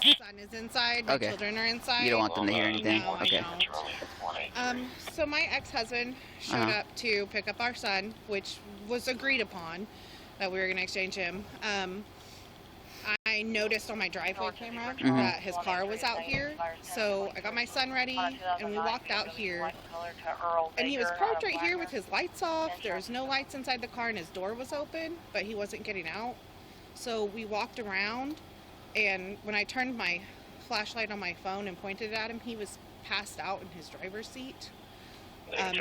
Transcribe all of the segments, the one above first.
son is inside. My children are inside. You don't want them to hear anything? No, okay. I don't. So my ex-husband showed up to pick up our son, which was agreed upon that we were going to exchange him. I noticed on my driveway camera that his car was out here, so I got my son ready, and we walked out here, and he was parked right here with his lights off. There was no lights inside the car, and his door was open, but he wasn't getting out. So we walked around, and when I turned my flashlight on my phone and pointed at him, he was passed out in his driver's seat.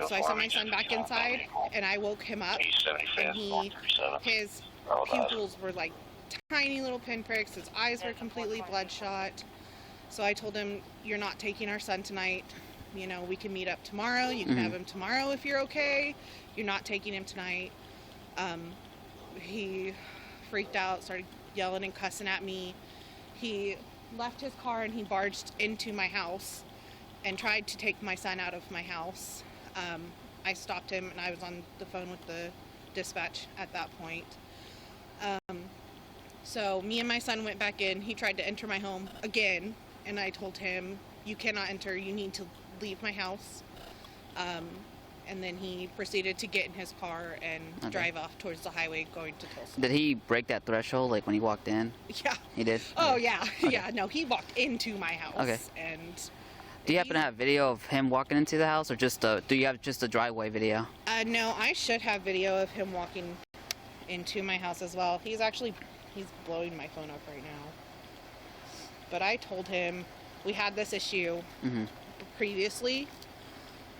So I sent my son back inside, and I woke him up, and his pupils were like tiny little pinpricks. His eyes were completely bloodshot. So I told him, you're not taking our son tonight. You know, we can meet up tomorrow. You can have him tomorrow if you're okay. You're not taking him tonight. He freaked out, started yelling and cussing at me. He left his car and he barged into my house and tried to take my son out of my house. I stopped him, and I was on the phone with the dispatch at that point. So me and my son went back in. He tried to enter my home again, and I told him, you cannot enter. You need to leave my house. And then he proceeded to get in his car and drive off towards the highway going to Tulsa. Did he break that threshold, like when he walked in? Yeah. He did? Oh, yeah. Okay. Yeah, no, he walked into my house. Okay. And do you happen to have video of him walking into the house, or just do you have just a driveway video? No, I should have video of him walking into my house as well. He's blowing my phone up right now. But I told him we had this issue previously.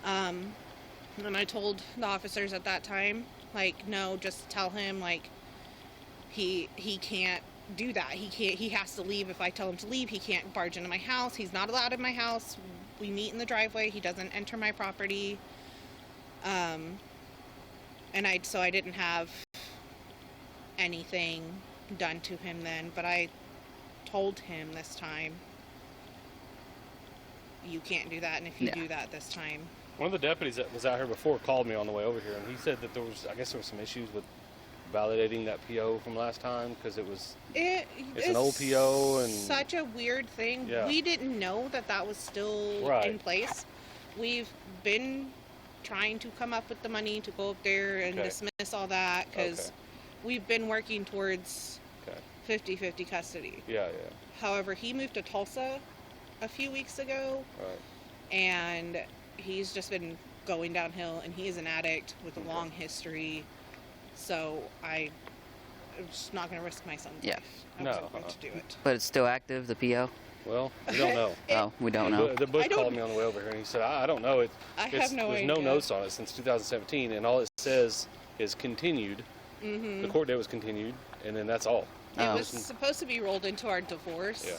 And I told the officers at that time, like, no, just tell him, like, he can't do that. He has to leave. If I tell him to leave, he can't barge into my house. He's not allowed in my house. We meet in the driveway. He doesn't enter my property. So I didn't have anything done to him then, but I told him this time, you can't do that, and if you do that this time. One of the deputies that was out here before called me on the way over here, and he said that there was some issues with validating that PO from last time, because it's an old PO, and such a weird thing. Yeah. We didn't know that was still in place. We've been trying to come up with the money to go up there and dismiss all that, because we've been working towards 50-50 custody. Yeah. However, he moved to Tulsa a few weeks ago, and he's just been going downhill, and he is an addict with a long history. So I'm just not going to risk my son's life. I wasn't going to do it. But it's still active, the PO? Well, we don't know. We don't know. The Bush called me on the way over here, and he said, I don't know. There's no notes on it since 2017, and all it says is continued. The court date was continued, and then that's all. It was supposed to be rolled into our divorce. Yeah.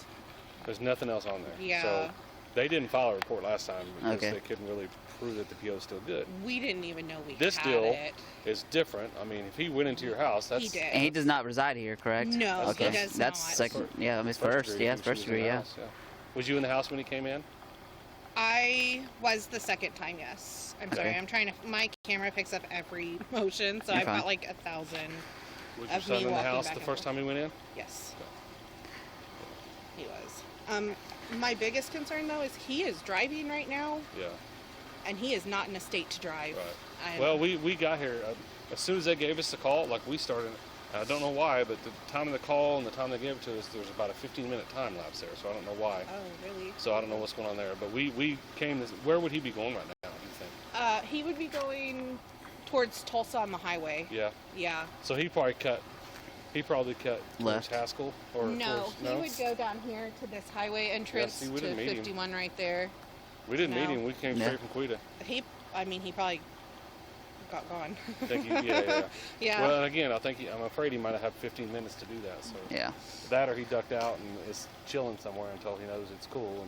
There's nothing else on there. Yeah. So they didn't file a report last time because they couldn't really prove that the PO is still good. We didn't even know we this had deal it. Is different. I mean, if he went into your house, that's... He did. And he does not reside here, correct? No, he does not. That's second. Yeah, his first. Yeah, his first degree, yeah. Was you in the house when he came in? I was the second time, yes. I'm sorry. I'm trying to... My camera picks up every motion, so I've got like 1,000 Was your son in the house the first time he went in? Yes. He was. My biggest concern, though, is he is driving right now. Yeah. And he is not in a state to drive. Right. Well, we got here, as soon as they gave us the call, like we started, I don't know why, but the time of the call and the time they gave it to us, there was about a 15-minute time lapse there, so I don't know why. Oh, really? So I don't know what's going on there. But we came, where would he be going right now, do you think? He would be going towards Tulsa on the highway. Yeah? Yeah. So he probably cut towards Haskell? Or no, he would go down here to this highway entrance to 51 right there. We didn't meet him. We came straight from Quita. He probably got gone. Yeah. Well, and again, I'm afraid he might have had 15 minutes to do that. So yeah. That or he ducked out and is chilling somewhere until he knows it's cool.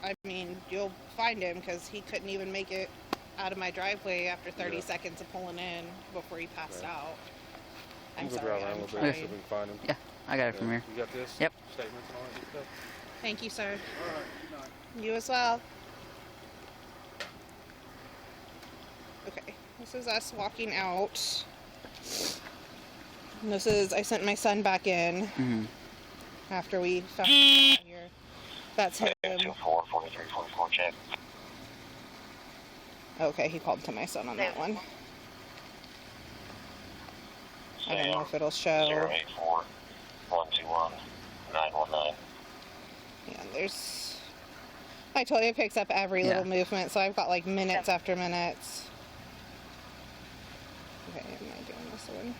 And you'll find him because he couldn't even make it out of my driveway after 30 seconds of pulling in before he passed out. I'm sorry. Drive around a little bit so we can find him. Yeah, I got it from here. You got this? Yep. Statements and all that good stuff? Thank you, sir. All right. Good night. You as well. Okay, this is us walking out. And I sent my son back in. after we found him out here. That's him. 4344 check. Okay, he called to my son on that one. I don't know if it'll show. 084 121 919. Yeah, there's... I told you it picks up every little movement, so I've got like minutes after minutes. Okay, am I doing this one?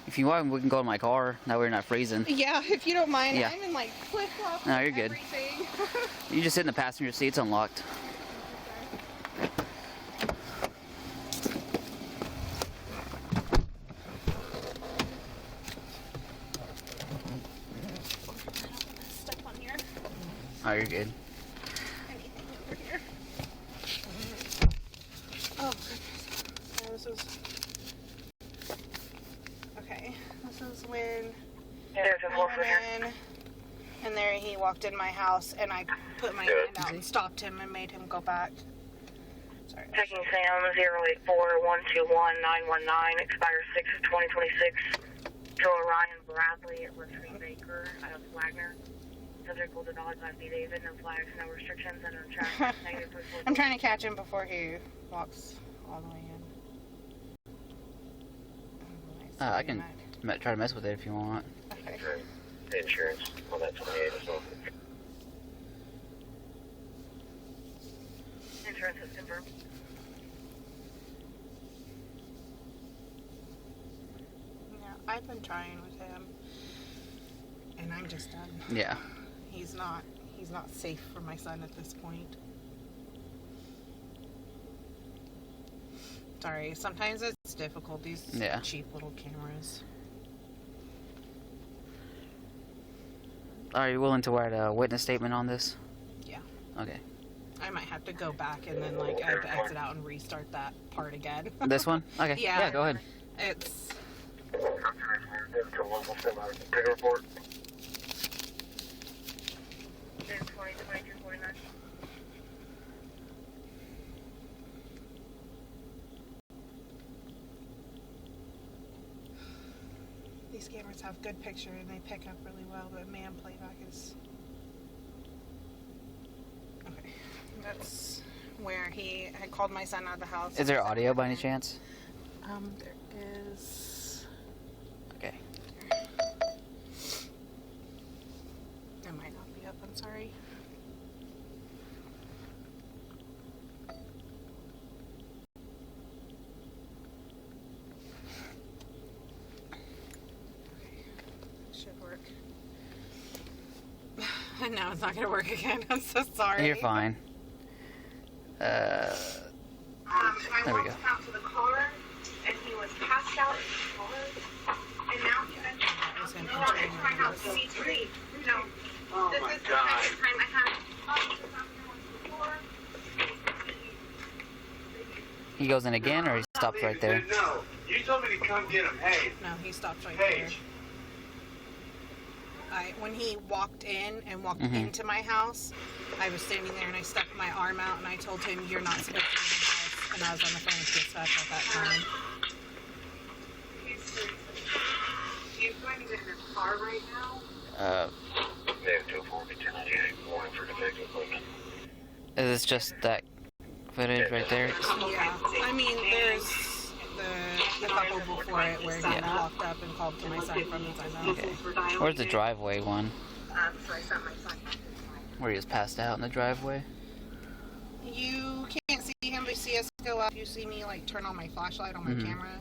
If you want, we can go to my car. That way you're not freezing. Yeah, if you don't mind. Yeah. I'm in like flip-flops. No, you're good. Everything. You just sit in the passenger seat. It's unlocked. Step on here. Oh, you're good. Anything over here. Oh, goodness. Yeah, this was... Okay, this is when There's a I went in, and there he walked in my house, and I put my hand out and stopped him and made him go back. Sorry. Checking Sam 084 121 919, expires 6/2026. To Orion Bradley at Latrine Baker out of Wagner. Subject pulled a dog last David, no flags, no restrictions, and no traffic. Negative report. I'm trying to catch him before he walks all the way in. I can try to mess with it if you want. Okay. Insurance on that 28 as well. Insurance is confirmed. Yeah, I've been trying with him, and I'm just done. Yeah. He's not safe for my son at this point. Sorry, sometimes it's difficult, these cheap little cameras. Are you willing to write a witness statement on this? Yeah. Okay. I might have to go back and then like I have to exit out and restart that part again. This one? Okay. Yeah, go ahead. It's... Take a report. These cameras have good picture and they pick up really well, but man, playback is... Okay. That's where he had called my son out of the house. Is there audio by any chance? There is... Okay. It might not be up, I'm sorry. Should work. And now it's not going to work again. I'm so sorry. You're fine. There we go. Out to the car, and he was passed out in the car, and now he mentioned, no, it's my house, C3. No, this is the second time I had officers out here once before. He goes in again, or he stops right there? No, you told me to come get him. Hey, No, he stopped right there. Paige. When he walked in and walked into my house, I was standing there and I stuck my arm out and I told him, "You're not supposed to be in the house." And I was on the phone with dispatch at that time. He's going to get in his car right now. They have 240 1098 warning for defective equipment. Is this just that footage right there? Yeah, I mean, there's the couple before it where he walked up and called to my son from inside the house. Okay. Where's the driveway one? So I sent my son back to Where he was passed out in the driveway? You can't see him, but see us go up. You see me like turn on my flashlight on my camera.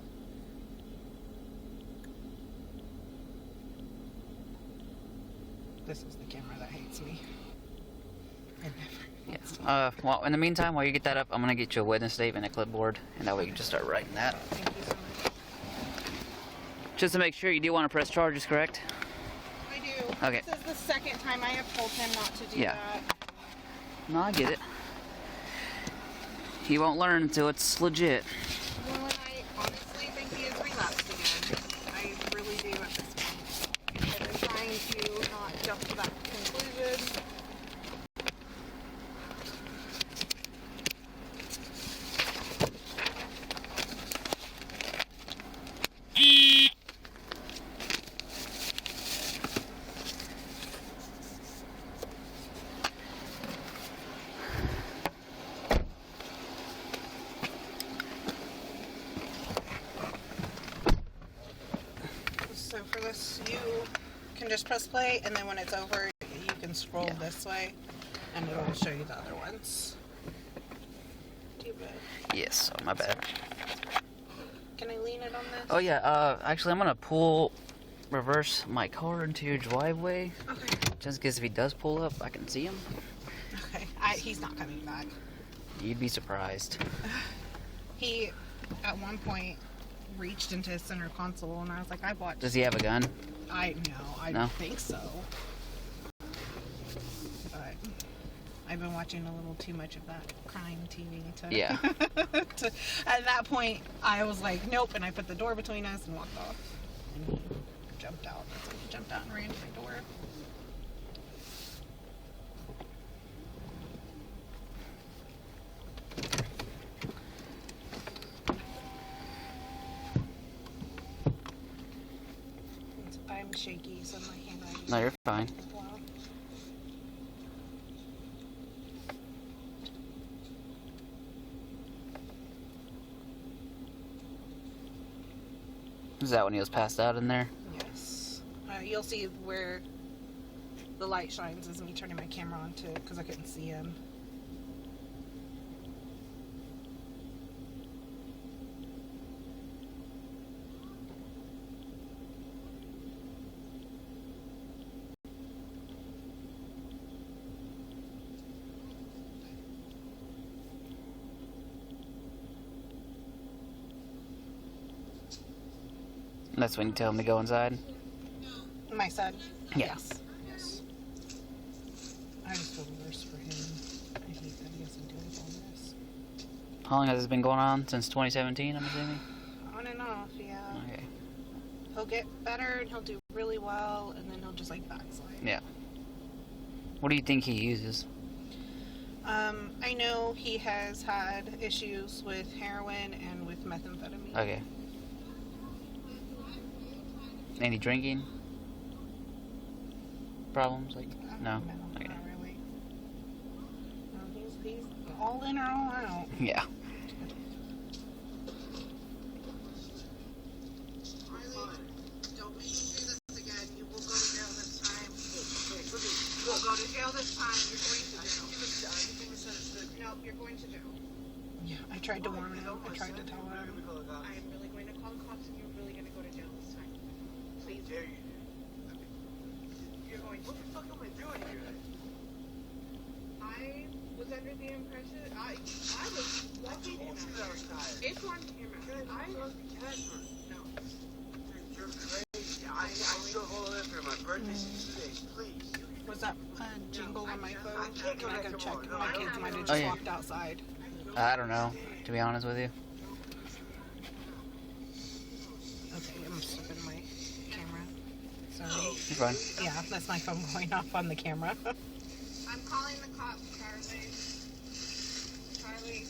This is the camera that hates me. It never. Yeah. Well, in the meantime, while you get that up, I'm gonna get you a witness statement, a clipboard, and that way you can just start writing that. Thank you so much. Just to make sure, you do want to press charges, correct? I do. Okay. This is the second time I have told him not to do Yeah. that. No, I get it. He won't learn until it's legit. Well, and I honestly think he has relapsed again. I really do at this point. I've been trying to not jump to that conclusion. this. You can just press play, and then when it's over, you can scroll this way, and it'll show you the other ones. Too bad. Yes, oh, my bad. Can I lean it on this? Oh yeah, actually I'm gonna reverse my car into your driveway. Okay. Just because if he does pull up, I can see him. Okay. He's not coming back. You'd be surprised. He, at one point, reached into his center console, and I was like, I watched. Does he have a gun? I No? think so. But I've been watching a little too much of that crime TV to. Yeah. At that point, I was like, nope, and I put the door between us and walked off. And he jumped out. So he jumped out and ran to my door. I'm shaky, so my handwriting. No, you're fine. Wow. Is that when he was passed out in there? Yes. You'll see where the light shines is me turning my camera on too, because I couldn't see him. That's when you tell him to go inside? My son? Yeah. Yes. I just feel worse for him. I hate that he has to deal with all this. How long has this been going on? Since 2017, I'm assuming? On and off, yeah. Okay. He'll get better and he'll do really well, and then he'll just like backslide. Yeah. What do you think he uses? I know he has had issues with heroin and with methamphetamine. Okay. Any drinking problems? Like no. Okay. Not really. No, he's all in or all out. Yeah. Don't make me do this again. You will go to jail this time. You will go to jail this time. You're going to jail. No, you're going to jail. Yeah, I tried to warn him. I tried to tell him. I'm really going to call the cops, and you're really going to go to jail this time. Please. You're going to. What the fuck am I doing here? I was under the impression I was walking in it's on camera. No. You're crazy. I still hold it for my birthday 2 days, please. Was that a jingle on my phone? Can I go check? No, My kids might have Oh, just yeah. walked outside. I don't know, to be honest with you. Okay, I'm slipping my camera. Sorry. You're fine. Yeah, that's my phone going off on the camera. I'm calling the cops, Charlie. Charlie.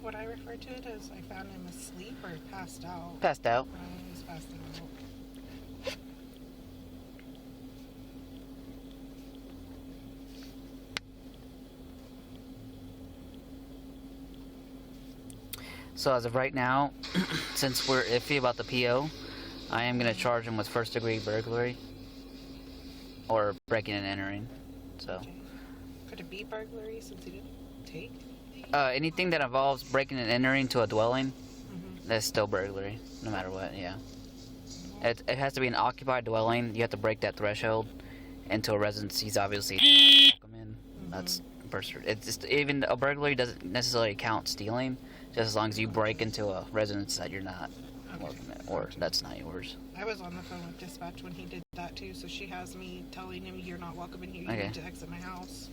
What I refer to it as, I found him asleep or passed out. Passed out. He was passed out. So as of right now, since we're iffy about the PO, I am going to charge him with first degree burglary. Or breaking and entering. So, Okay. Could it be burglary since he didn't take? anything that involves breaking and entering to a dwelling, Mm-hmm. that's still burglary, no matter what, yeah. It has to be an occupied dwelling. You have to break that threshold into a residence. He's obviously come in. That's it's just, even a burglary doesn't necessarily count stealing, just as long as you break into a residence that you're not welcome in, or that's not yours. I was on the phone with dispatch when he did that too, so she has me telling him, you're not welcome in here, you Okay. need to exit my house.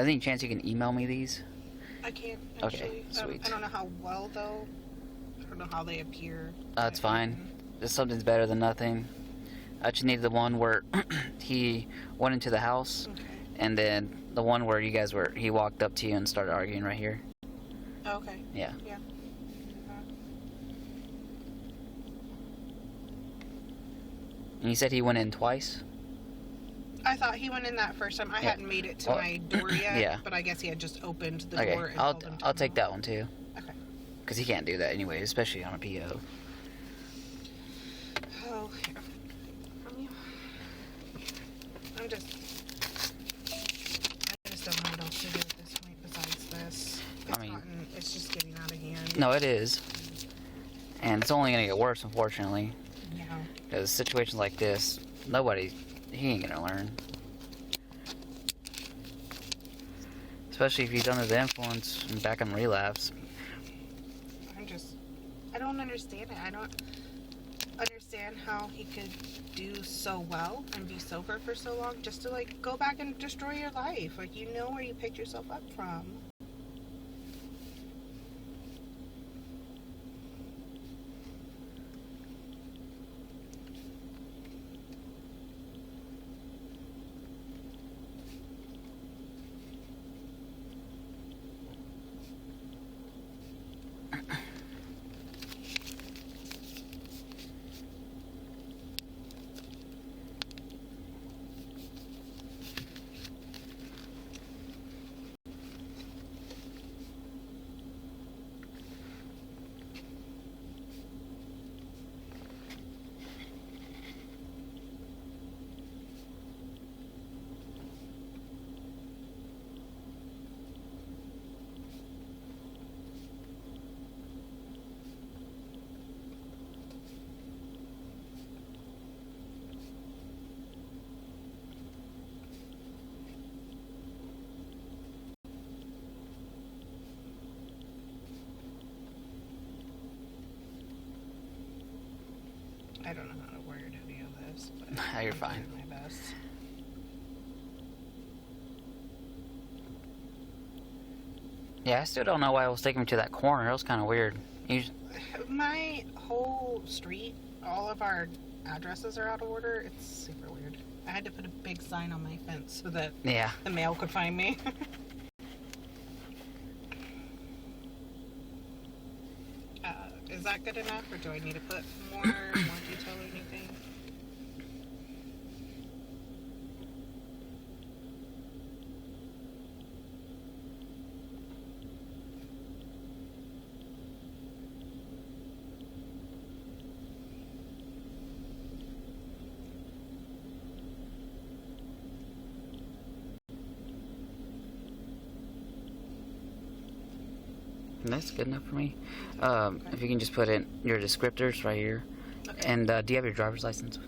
Any chance you can email me these? I can't Okay, actually. sweet. I don't know how well though. I don't know how they appear. That's fine. Something's better than nothing. I just need the one where he went into the house, Okay. and then the one where you guys were, he walked up to you and started arguing right here. Okay. Yeah. Yeah. And you said he went in twice? I thought he went in that first time. I Yeah. hadn't made it to Well, my door yet. yeah. But I guess he had just opened the Okay, door and I'll told him to I'll come take out. that one too. Okay. Because he can't do that anyway, especially on a PO. Oh, yeah. I just don't know what else to do at this point besides this. It's just getting out of hand. No, it is. And it's only going to get worse, unfortunately. Yeah. Because situations like this, he ain't going to learn. Especially if he's under the influence and back in relapse. I don't understand it. I don't understand how he could do so well and be sober for so long just to, like, go back and destroy your life. Like, you know where you picked yourself up from. I don't know how to word any of this, but You're I'm fine. doing my best. Yeah, I still don't know why I was taking him to that corner. It was kind of weird. My whole street, all of our addresses are out of order. It's super weird. I had to put a big sign on my fence so that Yeah. the mail could find me. Is that good enough, or do I need to put more detail or anything? That's good enough for me. If you can just put in your descriptors right here. Okay. And do you have your driver's license?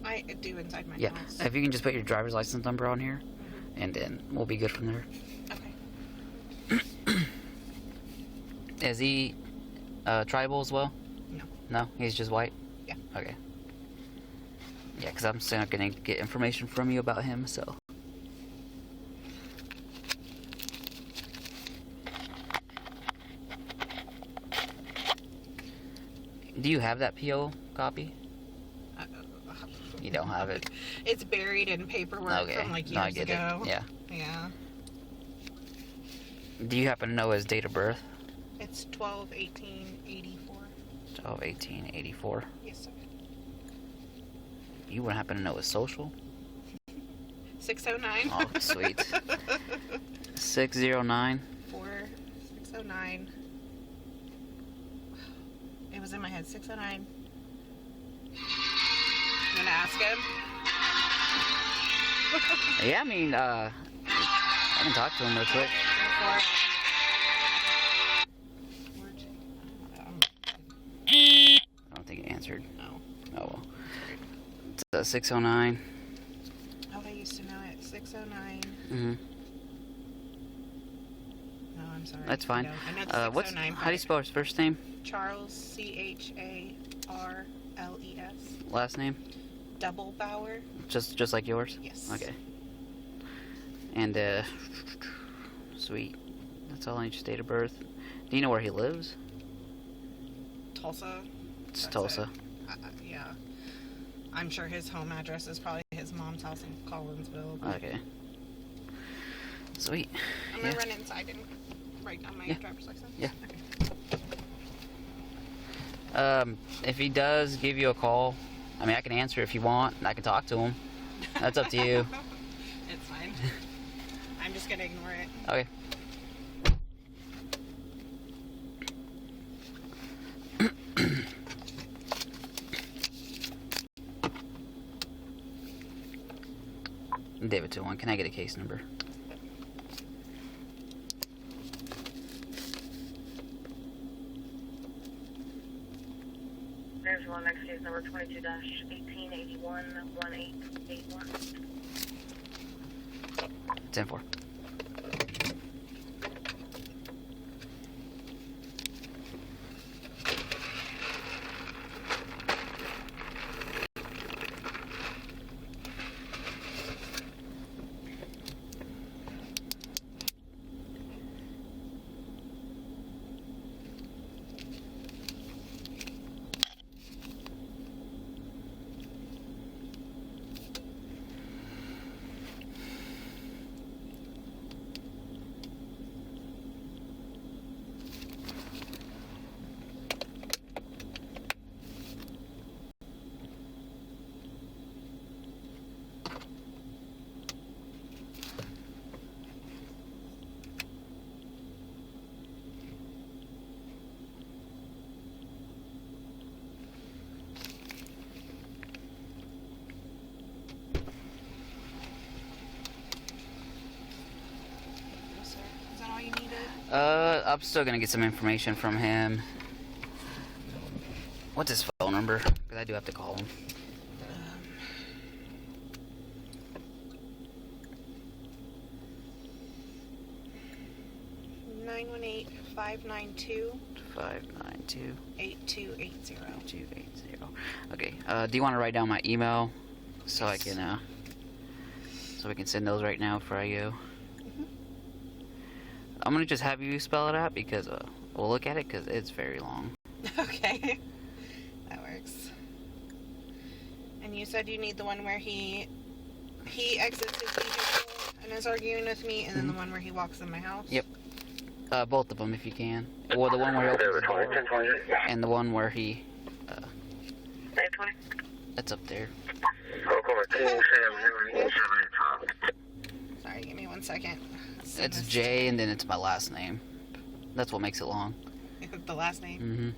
I do inside my Yeah. house. If you can just put your driver's license number on here, and then we'll be good from there. Okay. Is he tribal as well? No. No? He's just white? Yeah. Okay. Yeah, because I'm still going to get information from you about him, so. Do you have that PO copy? You don't have it. It's buried in paperwork Okay. from like No, I years get ago. it. Yeah. Yeah. Do you happen to know his date of birth? It's 12/18/84. 12/18/84. Yes, sir. You wouldn't happen to know his social? 609. Oh, sweet. 609. 609. It was in my head. 609. I'm gonna ask him. Yeah, I mean, I can talk to him real quick. I don't think he answered. No. Oh well. It's 609. Oh, I used to know it. 609. Mm-hmm. No, I'm sorry. That's fine. I know it's How do 609. you spell his first name? Charles, Charles. Last name? Double Bauer. Just like yours? Yes. Okay. And Sweet. That's all I need, your date of birth. Do you know where he lives? Tulsa. It's That's Tulsa. Yeah. I'm sure his home address is probably his mom's house in Collinsville. Okay. Sweet. I'm gonna run inside and write down my driver's license. Yeah. Okay. If he does give you a call, I mean, I can answer if you want, and I can talk to him. That's up to you. It's fine. I'm just gonna ignore it. Okay. David 2-1, can I get a case number? There's one next case number 22-1881-1881. 10-4. Yes, sir. Is that all you needed? I'm still gonna get some information from him. What's his phone number? Because I do have to call him. 918-592-8280. 592-8280. Okay. Do you want to write down my email so I can so we can send those right now before I go? I'm gonna just have you spell it out because we'll look at it because it's very long. Okay. That works. And you said you need the one where he exits his vehicle and is arguing with me, and then the one where he walks in my house? Yep. Both of them if you can. Or the one where he opens the door, and the one where he... 920. that's up there. Sorry, give me 1 second. It's J and then it's my last name. That's what makes it long. The last name? Mm-hmm.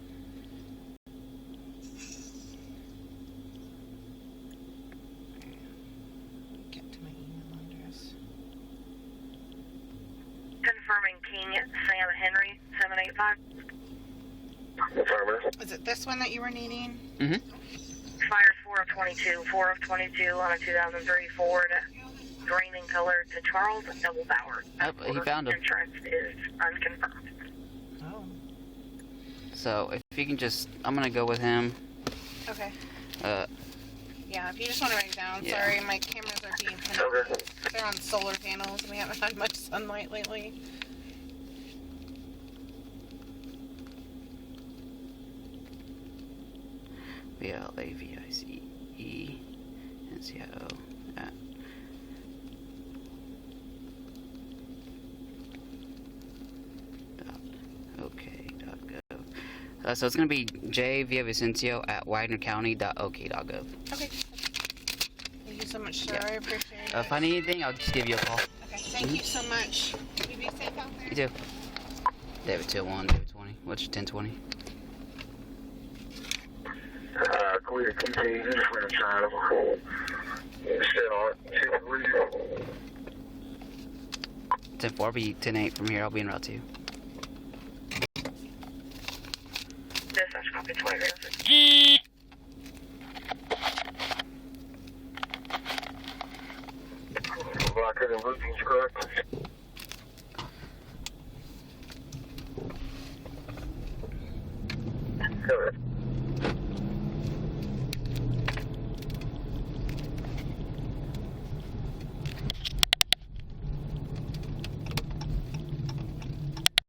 Get to my email address. Confirming King Sam Henry 785. Is it this one that you were needing? Mm-hmm. Expires 4 of 22 on a 2003 Ford. Green in color to Charles Double Bauer. Yep, he found him. Insurance is unconfirmed. Oh. So if you can just... I'm gonna go with him. Okay. Yeah, if you just want to write it down. Yeah. Sorry, my cameras are being they're on solar panels and we haven't had much sunlight lately. BLAVICE at .ok.gov. So it's going to be jvillavicencio at wagnercounty.ok.gov. Okay. Thank you so much, sir. Yeah. I appreciate it. If I need anything, I'll just give you a call. Okay, thank you so much. You be safe out there. You too. David 2-1, David 20. What's your 1020? Clear contagion for the child. Still on 10-4, I'll be 10-8 from here. I'll be in route 2. Dispatch copy 20. Blocker and routines correct. Correct.